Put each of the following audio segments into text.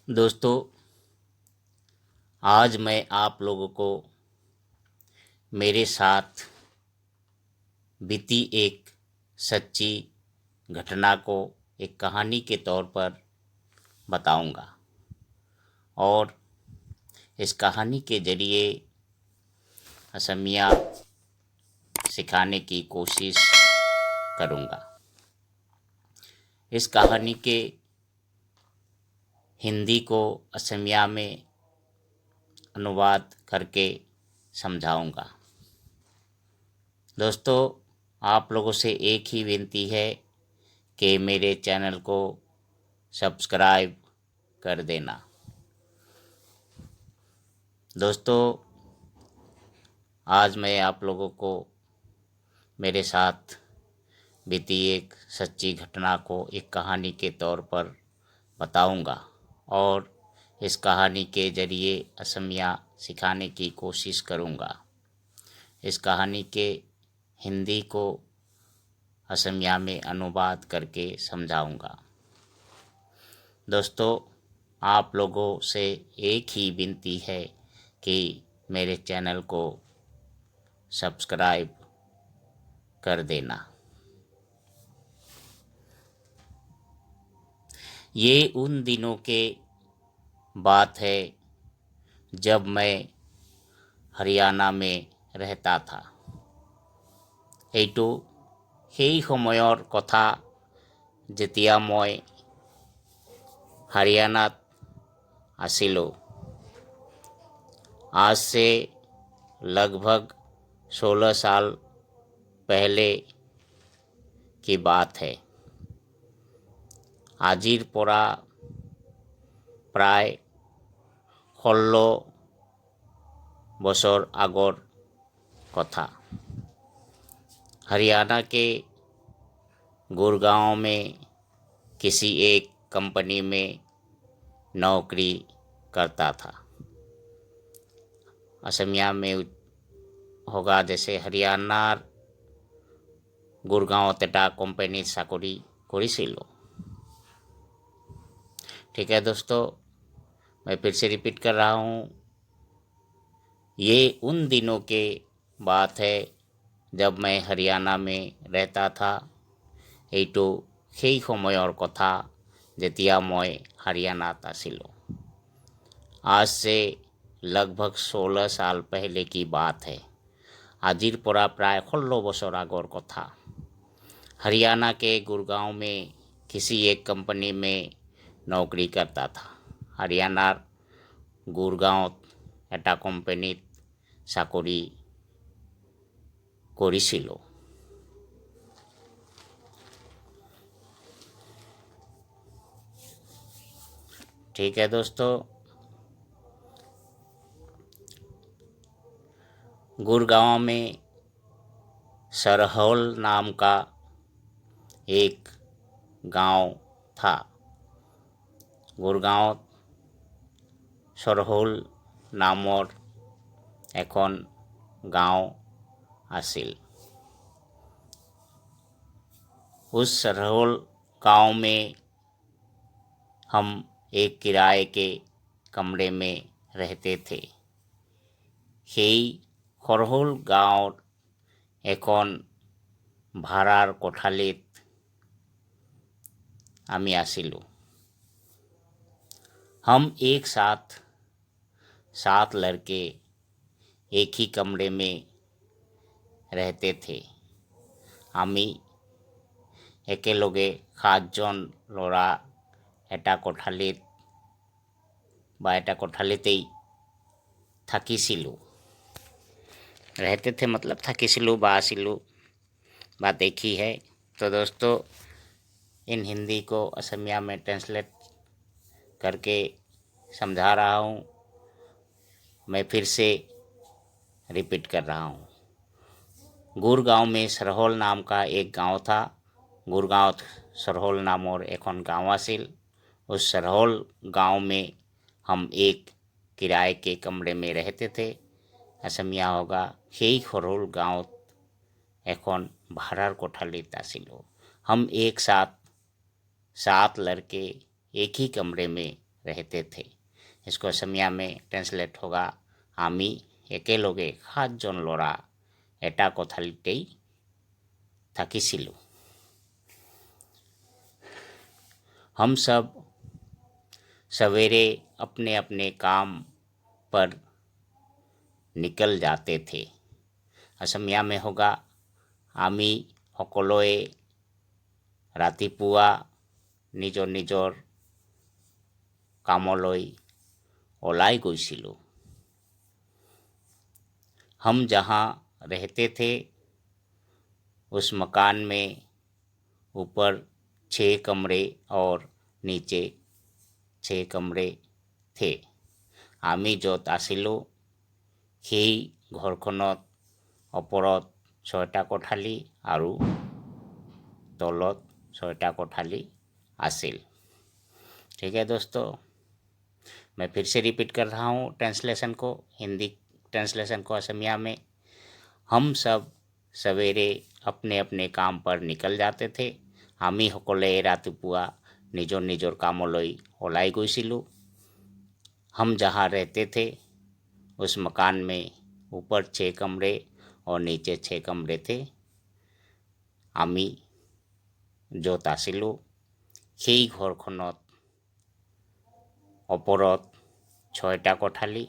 दोस्तों, आज मैं आप लोगों को मेरे साथ बीती एक सच्ची घटना को एक कहानी के तौर पर बताऊंगा और इस कहानी के ज़रिए असमिया सिखाने की कोशिश करूंगा। इस कहानी के हिंदी को असमिया में अनुवाद करके समझाऊंगा। दोस्तों, आप लोगों से एक ही विनती है कि मेरे चैनल को सब्सक्राइब कर देना। दोस्तों, आज मैं आप लोगों को मेरे साथ बीती एक सच्ची घटना को एक कहानी के तौर पर बताऊंगा और इस कहानी के ज़रिए असमिया सिखाने की कोशिश करूंगा। इस कहानी के हिंदी को असमिया में अनुवाद करके समझाऊंगा। दोस्तों, आप लोगों से एक ही विनती है कि मेरे चैनल को सब्सक्राइब कर देना। ये उन दिनों के बात है जब मैं हरियाणा में रहता था। এইটো সেই সময়ৰ কথা যেতিয়া মই हरियाणात आसिलो। आज से लगभग 16 साल पहले की बात है। আজিৰ পৰা प्राय 16 বছর আগর কথা। हरियाणा के गुड़गांव में किसी एक कंपनी में नौकरी करता था। असमिया में होगा जैसे हरियाणार गुड़गांव तेटा कंपनी चाकरी करिसिलो। ठीक है दोस्तों, मैं फिर से रिपीट कर रहा हूँ। ये उन दिनों के बात है जब मैं हरियाणा में रहता था। এইটো সেই সময়ৰ কথা যেতিয়া মই हरियाणात आसिलो। आज से लगभग 16 साल पहले की बात है। আজিৰ পৰা प्राय 16 বছর আগর কথা। हरियाणा के गुड़गांव में किसी एक कंपनी में नौकरी करता था। हरियाणार गुड़गांव एटा कोम्पानीत चाकरी करिसिलो। ठीक है दोस्तों, गुड़गांव में सरहौल नाम का एक गांव था। गुड़गांव सरहौल नाমৰ এখন गांव आसिल। उस सरहौल गांव में हम एक किराए के कमरे में रहते थे। সেই सरहौल गांव এখন ভাড়ার কোঠালিত আমি आसिलो। हम एक साथ 7 लड़के एक ही कमरे में रहते थे। আমি একেলগে 7 জন ল'ৰা এটা কোঠালিতেই থাকিছিলোঁ। रहते थे मतलब থাকিছিলোঁ বা आसिलू, बात एक ही है। तो दोस्तों, इन हिंदी को असमिया में ट्रांसलेट करके समझा रहा हूँ। मैं फिर से रिपीट कर रहा हूँ। गुड़गांव में सरहौल नाम का एक गांव था। गुड़गांव सरहौल नामर एखन गांव आसिल। उस सरहौल गांव में हम एक किराए के कमरे में रहते थे। असमिया होगा সেই सरहौल गांव एखन भाड़ार कोठालित आसिलो। हम एक साथ 7 लड़के एक ही कमरे में रहते थे। इसको असमिया में ट्रांसलेट होगा आमी एकेलोगे सातজন ল'ৰা এটা কোঠালিতেই থাকিছিলোঁ। हम सब सवेरे अपने अपने काम पर निकल जाते थे। असमिया में होगा आमी সকলোৱে ৰাতিপুৱা নিজৰ নিজৰ কামলৈ ওলাই গৈছিলোঁ। हम जहाँ रहते थे उस मकान में ऊपर 6 कमरे और नीचे 6 कमरे थे। আমি য'ত আছিলোঁ সেই ঘৰখনত ওপৰত 6টা কোঠালি আৰু तौलत 6टा कोठाली आसिल। ठीक है दोस्तों, मैं फिर से रिपीट कर रहा हूँ ट्रांसलेशन को, हिंदी ट्रांसलेशन को असमिया में। हम सब सवेरे अपने अपने काम पर निकल जाते थे। আমি সকলে ৰাতিপুৱা নিজৰ নিজৰ কামলৈ ওলাই গৈছিলোঁ। हम जहाँ रहते थे उस मकान में ऊपर 6 कमरे और नीचे 6 कमरे थे। আমি য'ত আছিলোঁ সেই ঘৰখনত ওপৰত 6টা কোঠালি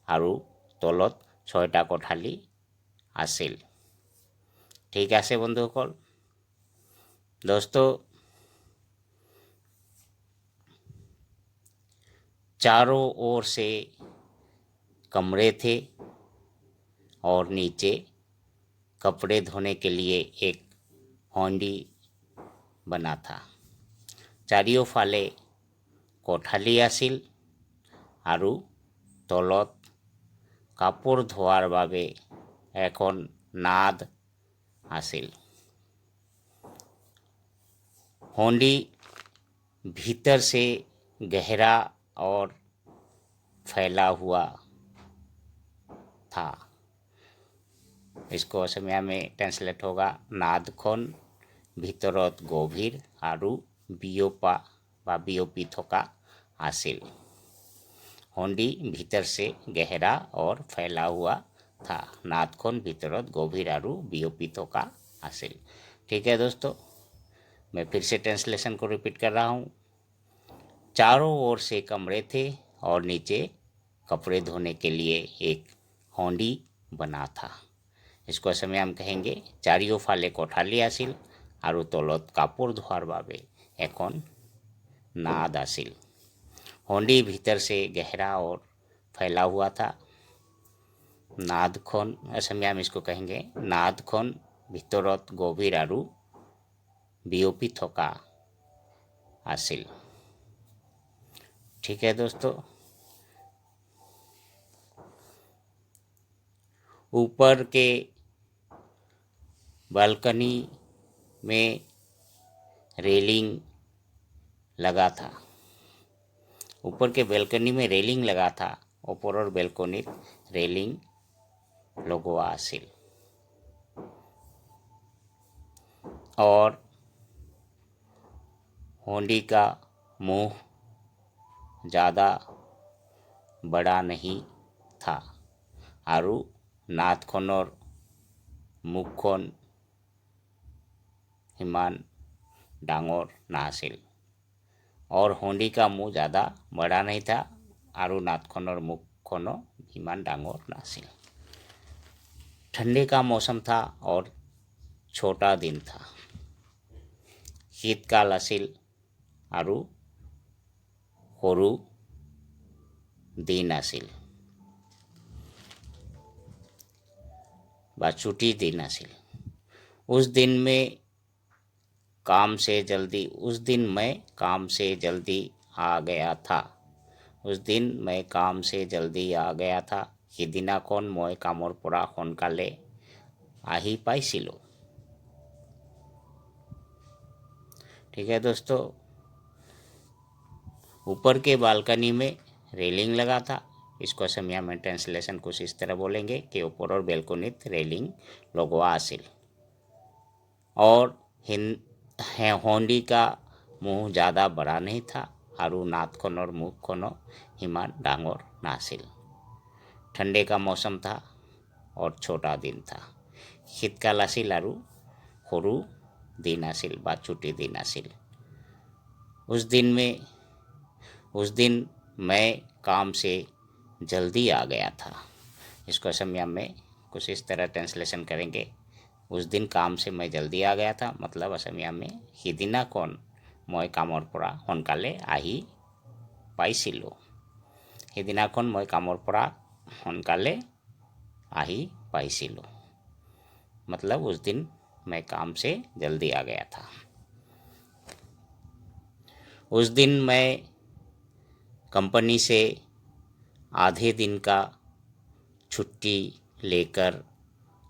আৰু তলত 6টা কোঠালি আছিল। ঠিক আছে বন্ধুসকল। दोस्तों, चारों ओर से कमरे थे और नीचे कपड़े धोने के लिए एक हौंडी बना था। চাৰিওফালে কোঠালি আছিল আৰু তলত কাপোৰ ধোৱাৰ বাবে এখন নাদ আছিল। हौंडी भीतर से गहरा और फैला हुआ था। इसको असमिया में ट्रांसलेट होगा नादখন ভিতৰত গভীৰ আৰু বিয়পা বা বিয়পি থকা আছিল। हौंडी भीतर से गहरा और फैला हुआ था। नादখন ভিতৰত गभीर আৰু বিয়পি থকা আছিল। ठीक है दोस्तों, मैं फिर से ट्रांसलेशन को रिपीट कर रहा हूँ। चारों ओर से कमरे थे और नीचे कपड़े धोने के लिए एक हौंडी बना था। इसको असमिया में कहेंगे চাৰিওফালে কোঠালি আছিল আৰু তলত কাপোৰ ধোৱাৰ বাবে এখন नाद আছিল। हौंडी भीतर से गहरा और फैला हुआ था। नादখন असमिया में इसको कहेंगे नादখন ভিতৰত গভীৰ আৰু বিয়পি থকা আছিল। ठीक है दोस्तों, ऊपर के बालकनी में रेलिंग लगा था। ऊपर के बालकनी में रेलिंग लगा था। ওপৰৰ বেলকনিত রেলিং লগোৱা আছিল। और हौंडी का मुंह ज़्यादा बड़ा नहीं था আৰু নাদখনৰ মুখখন ইমান ডাঙৰ নাছিল। और हौंडी का मुंह ज़्यादा बड़ा नहीं था আৰু নাদখনৰ মুখখনো ইমান ডাঙৰ নাছিল। ठंडे का मौसम था और छोटा दिन था। শীতকাল আছিল আৰু সৰু दिन আছিল বা ছুটিৰ दिन আছিল। उस दिन मैं काम से जल्दी आ गया था। उस दिन मैं काम से जल्दी आ गया था। সিদিনাখন মই কামৰ পৰা সোনকালে আহি পাইছিলোঁ। ठीक है दोस्तों, ऊपर के बालकनी में रेलिंग लगा था। इसको असमिया में ट्रांसलेशन कुछ इस तरह बोलेंगे कि ऊपर और बेलकोनीत रेलिंग लगवा আছিল। और हौंडी का मुंह ज़्यादा बड़ा नहीं था आरु नाथ खनोर मुख खनो हिमा डांगोर नासिल। ठंडे का मौसम था और छोटा दिन था। शीतकाल आसिल आरु सरू दिन आसिल बा छुट्टी दिन आसिल। उस दिन मैं काम से जल्दी आ गया था। इसको असमिया में कुछ इस तरह ट्रांसलेशन करेंगे। उस दिन काम से मैं जल्दी आ गया था, मतलब असमिया में সিদিনাখন মই কামৰ পৰা সোনকালে আহি পাইছিলোঁ। সিদিনাখন মই কামৰ পৰা সোনকালে আহি পাইছিলোঁ, मतलब उस दिन मैं काम से जल्दी आ गया था। उस दिन मैं कंपनी से आधे दिन का छुट्टी लेकर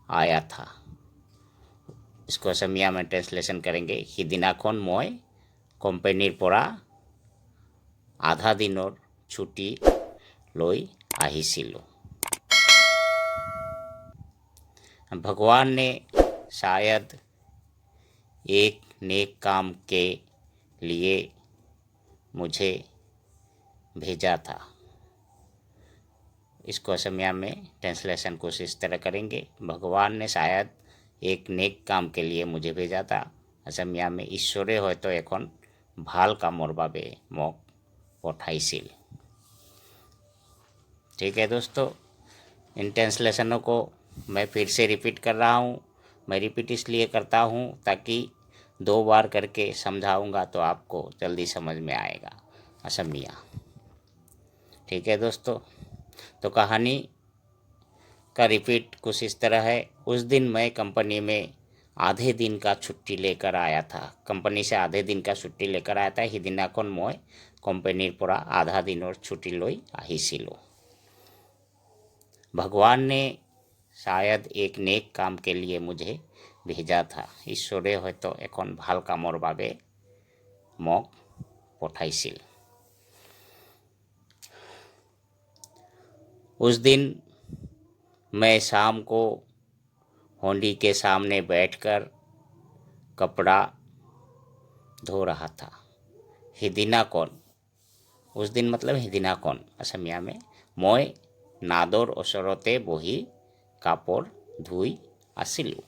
आया था। इसको असमिया में ट्रांसलेशन करेंगे। সিদিনাখন মই কোম্পানীৰ পৰা आधा दिनर छुट्टी লৈ আহিছিলোঁ। भगवान ने शायद एक नेक काम के लिए मुझे भेजा था। इसको असमिया में ट्रांसलेशन कुछ इस तरह करेंगे। भगवान ने शायद एक नेक काम के लिए मुझे भेजा था। असमिया में ईश्वरे হয়তো এখন ভাল কামৰ বাবে মোক পঠাইছিল। ठीक है दोस्तों, इन ट्रांसलेशनों को मैं फिर से रिपीट कर रहा हूँ। मैं रिपीट इसलिए करता हूँ ताकि 2 बार करके समझाऊंगा तो आपको जल्दी समझ में आएगा असमिया। ठीक है दोस्तों, तो कहानी का रिपीट कुछ इस तरह है। उस दिन मैं कंपनी में आधे दिन का छुट्टी लेकर आया था। कंपनी से आधे दिन का छुट्टी लेकर आया था। সিদিনাখন মই কোম্পানীৰ পৰা आधा दिनर छुट्टी লৈ আহিছিলোঁ। भगवान ने शायद एक नेक काम के लिए मुझे भेजा था। ईश्वरे হয়তো এখন ভাল কামৰ বাবে মোক পঠাইছিল। उस दिन मैं शाम को होंडी के सामने बैठकर कपड़ा धो रहा था। সিদিনাখন, उस दिन मतलब সিদিনাখন असमिया में, মই नादर ওচৰতে বহি কাপড় ধুই আছিলোঁ।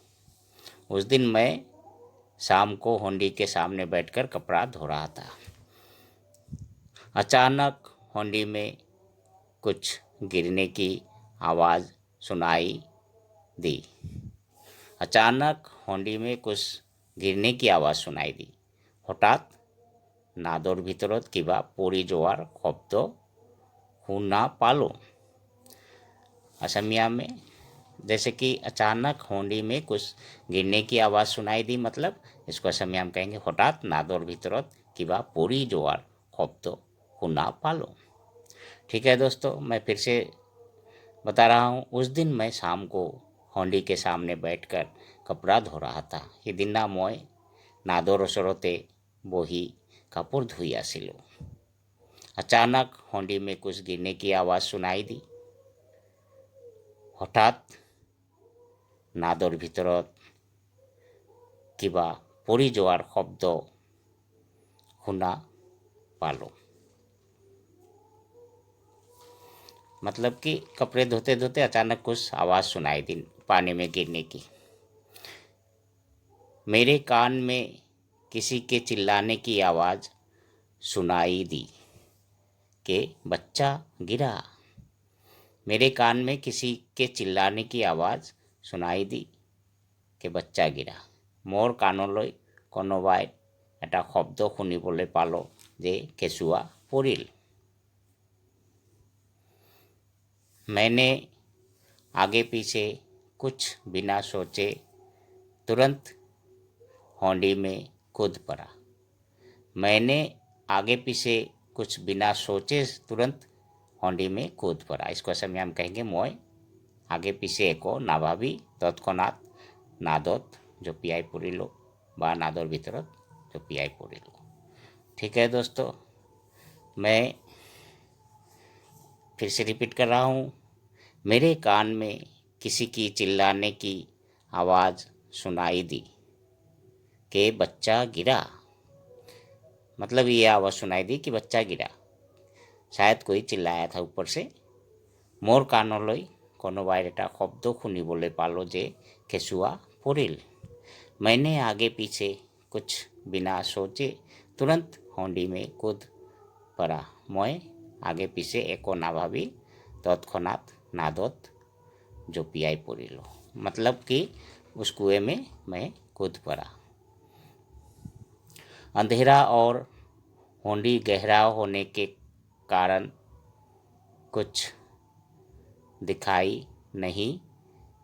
उस दिन मैं शाम को होंडी के सामने बैठकर कपड़ा धो रहा था। अचानक होंडी में कुछ गिरने की आवाज़ सुनाई दी। अचानक होंडी में कुछ गिरने की आवाज़ सुनाई दी। হঠাৎ নাদৰ ভিতৰত কিবা পৰি যোৱাৰ শব্দ শুনা পালোঁ। असमिया में जैसे कि अचानक होंडी में कुछ गिरने की आवाज़ सुनाई दी, मतलब इसको असमिया में कहेंगे হঠাৎ নাদৰ ভিতৰত কিবা পৰি যোৱাৰ শব্দ শুনা পালোঁ। ठीक है दोस्तों, मैं फिर से बता रहा हूँ। उस दिन मैं शाम को होंडी के सामने बैठकर कपड़ा धो रहा था। সিদিনা মই नादर ওচৰতে বহি কাপড় ধুই আছিলোঁ। अचानक होंडी में कुछ गिरने की आवाज़ सुनाई दी। হঠাৎ নাদৰ ভিতৰত কিবা পৰি যোৱাৰ শব্দ শুনা পালোঁ। मतलब कि कपड़े धोते धोते अचानक कुछ आवाज़ सुनाई दी पानी में गिरने की। मेरे कान में किसी के चिल्लाने की आवाज़ सुनाई दी कि बच्चा गिरा। मेरे कान में किसी के चिल्लाने की आवाज़ सुनाई दी कि बच्चा गिरा। मोर कानলৈ কোনোবাই এটা শব্দ শুনিবলৈ পালোঁ যে কেঁচুৱা পৰিল। मैंने आगे पीछे कुछ बिना सोचे तुरंत होंडी में कूद पड़ा। मैंने आगे पीछे कुछ बिना सोचे तुरंत होंडी में कूद पड़ा। इसको असमिया में कहेंगे মই आगे पीछे एको নাভাবি তৎক্ষণাত নাদত জঁপিয়াই পৰিলোঁ বা নাদৰ ভিতৰত জঁপিয়াই পৰিলোঁ। ठीक है दोस्तों, मैं फिर से रिपीट कर रहा हूँ। मेरे कान में किसी की चिल्लाने की आवाज़ सुनाई दी कि बच्चा गिरा। मतलब ये आवाज़ सुनाई दी कि बच्चा गिरा। शायद कोई चिल्लाया था ऊपर से। मोर कानলৈ कोनोबाई एटा शब्द শুনিবলৈ पालो जे केचुआ परिल। मैंने आगे पीछे कुछ बिना सोचे तुरंत होंडी में कूद पड़ा। मैं आगे पीछे एको ना भाभी तत्क्षणात नादत जपियाई परिलो। मतलब कि उस कुएं में मैं कूद पड़ा। अंधेरा और होंडी गहरा होने के कारण कुछ दिखाई नहीं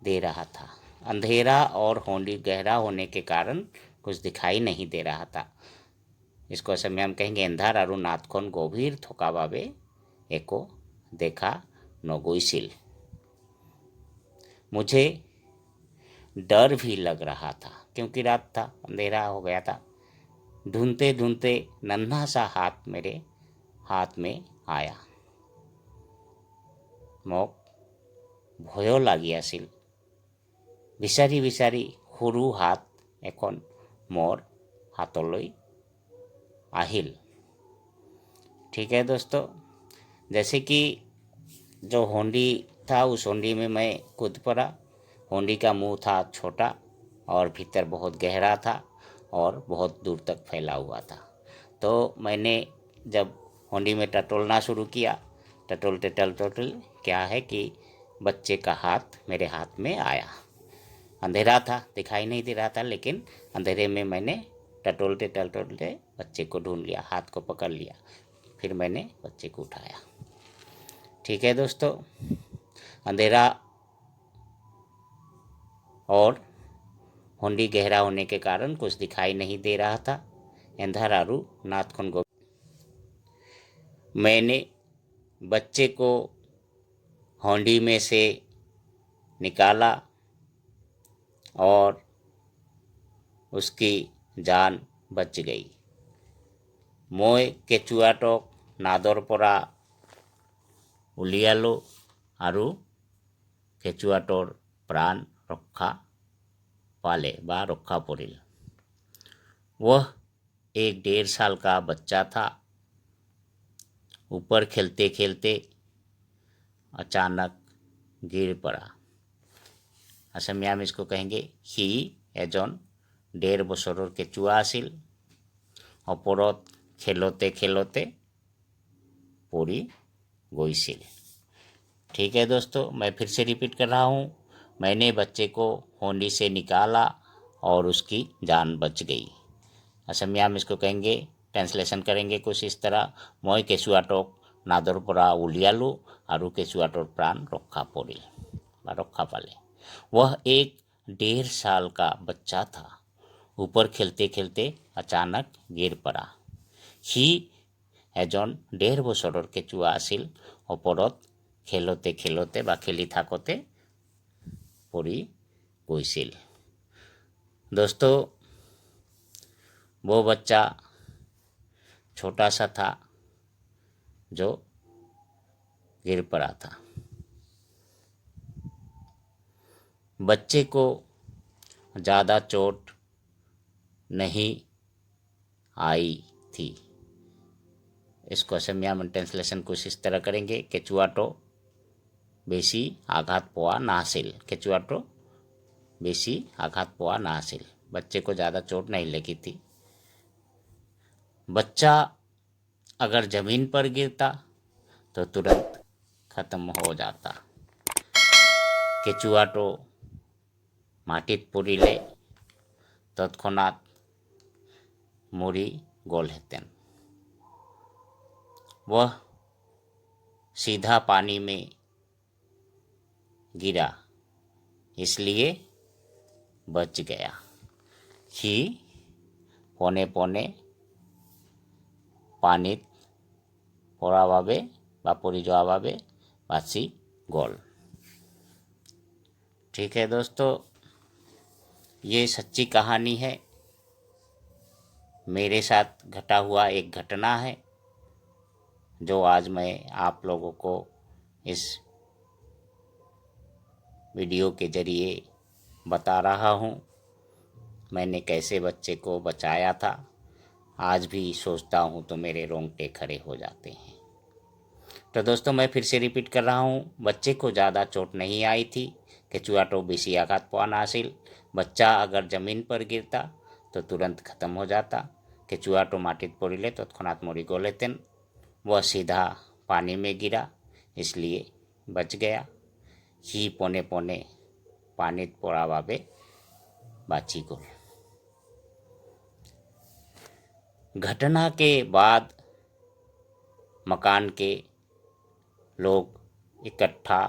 दे रहा था। अंधेरा और होंडी गहरा होने के कारण कुछ दिखाई नहीं दे रहा था। इसको असम में हम कहेंगे अंधार और नाथखोन गभीर थकाबाबे एको देखा नगोइसिल। मुझे डर भी लग रहा था क्योंकि रात था, अंधेरा हो गया था। ढूंढते ढूंढते नन्हा सा हाथ मेरे हाथ में आया। মোক ভয়ো লাগি আছিল। বিচাৰি বিচাৰি সৰু হাত এখন মোৰ हाथों আহিল। ठीक है दोस्तों, जैसे कि जो होंडी था उस होंडी में मैं कूद पड़ा। होंडी का मुंह था छोटा और भीतर बहुत गहरा था और बहुत दूर तक फैला हुआ था। तो मैंने जब होंडी में टटोलना शुरू किया, टटोलते टटोलते क्या है कि बच्चे का हाथ मेरे हाथ में आया। अंधेरा था, दिखाई नहीं दे रहा था, लेकिन अंधेरे में मैंने टटोलते टटोलते बच्चे को ढूंढ लिया, हाथ को पकड़ लिया। फिर मैंने बच्चे को उठाया। ठीक है दोस्तों, अंधेरा और होंडी गहरा होने के कारण कुछ दिखाई नहीं दे रहा था। एंधारारू नाथखोन गो। मैंने बच्चे को होंडी में से निकाला और उसकी जान बच गई। मैं केचुआटक नादर परा उलियालो आरु केचुआटर प्राण रक्षा पाले बा रक्षा परिल। वह एक 1.5 साल का बच्चा था। ऊपर खेलते खेलते अचानक गिर पड़ा। असमिया में इसको कहेंगे ही एजन 1.5 বছৰৰ केचुआ आसिल। ओपरत खेलोते खेलोते पड़ी गईसिल। ठीक है दोस्तों, मैं फिर से रिपीट कर रहा हूँ। मैंने बच्चे को होंडी से निकाला और उसकी जान बच गई। असमिया में इसको कहेंगे, ट्रांसलेशन करेंगे कुछ इस तरह, मैं केचुआटक नादर परा उलियालू और केचुआटर प्राण रक्षा परिल बा रक्षा पाले। वह एक 1.5 साल का बच्चा था। ऊपर खेलते खेलते अचानक गिर पड़ा। ही एजन 1.5 বছৰৰ केचुआ आसिल। ओपरत खेलोते खेलोते बा खेली थाकोते पड़ी गईसिल। दोस्तों, वो बच्चा छोटा सा था जो गिर पड़ा था। बच्चे को ज़्यादा चोट नहीं आई थी। इसको असमिया में ट्रांसलेशन कुछ इस तरह करेंगे, केचुआटो बेसी आघात पोआ नासिल। केचुआटो बेसी आघात पोआ नासिल। बच्चे को ज़्यादा चोट नहीं लगी थी। बच्चा अगर ज़मीन पर गिरता तो तुरंत खत्म हो जाता। केचुआटो माटित परिले तत्क्षणात मरी गलहेतेन। वह सीधा पानी में गिरा, इसलिए बच गया। ही पौने पौने पानीत पड़ा भावे बा पड़ी जावा भावे बाची गल। ठीक है दोस्तों, ये सच्ची कहानी है। मेरे साथ घटा हुआ एक घटना है जो आज मैं आप लोगों को इस वीडियो के जरिए बता रहा हूँ। मैंने कैसे बच्चे को बचाया था। आज भी सोचता हूँ तो मेरे रोंगटे खड़े हो जाते हैं। तो दोस्तों मैं फिर से रिपीट कर रहा हूँ, बच्चे को ज़्यादा चोट नहीं आई थी। केचुआटो बेसी आघात पाना हासिल। बच्चा अगर ज़मीन पर गिरता तो तुरंत खत्म हो जाता। केचुआटो माटित पड़िले तत्क्षणात मरी गलेतेन। वह सीधा पानी में गिरा, इसलिए बच गया। ही पोने पोने पानीत पड़ा बाबे बाची गल। घटना के बाद मकान के लोग इकट्ठा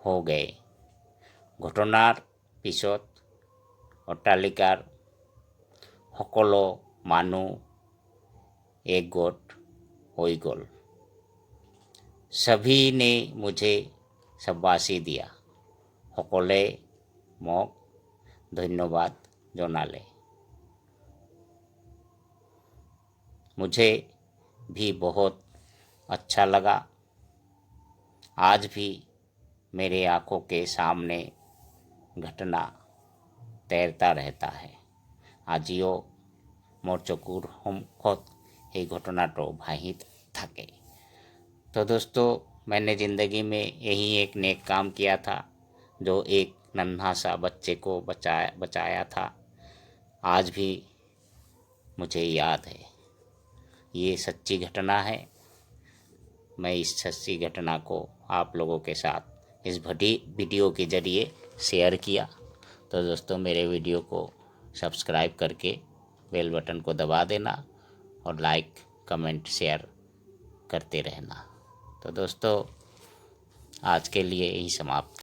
हो गए। घटनार पिছত अट्टालिकार सकलो मानुह एकगोट हो गल। सभी ने मुझे शाबाशी दिया। सकले मक धन्यवाद जनाले। मुझे भी बहुत अच्छा लगा। आज भी मेरे आँखों के सामने घटना तैरता रहता है। आजिओ मोर चकुर सम्मुखत ये घटना तो भाहित थाके। तो दोस्तों मैंने ज़िंदगी में यही एक नेक काम किया था, जो एक नन्हा सा बच्चे को बचाया था। आज भी मुझे याद है। ये सच्ची घटना है। मैं इस सच्ची घटना को आप लोगों के साथ इस वीडियो के ज़रिए शेयर किया। तो दोस्तों मेरे वीडियो को सब्सक्राइब करके बेल बटन को दबा देना और लाइक कमेंट शेयर करते रहना। तो दोस्तों आज के लिए यही समाप्त।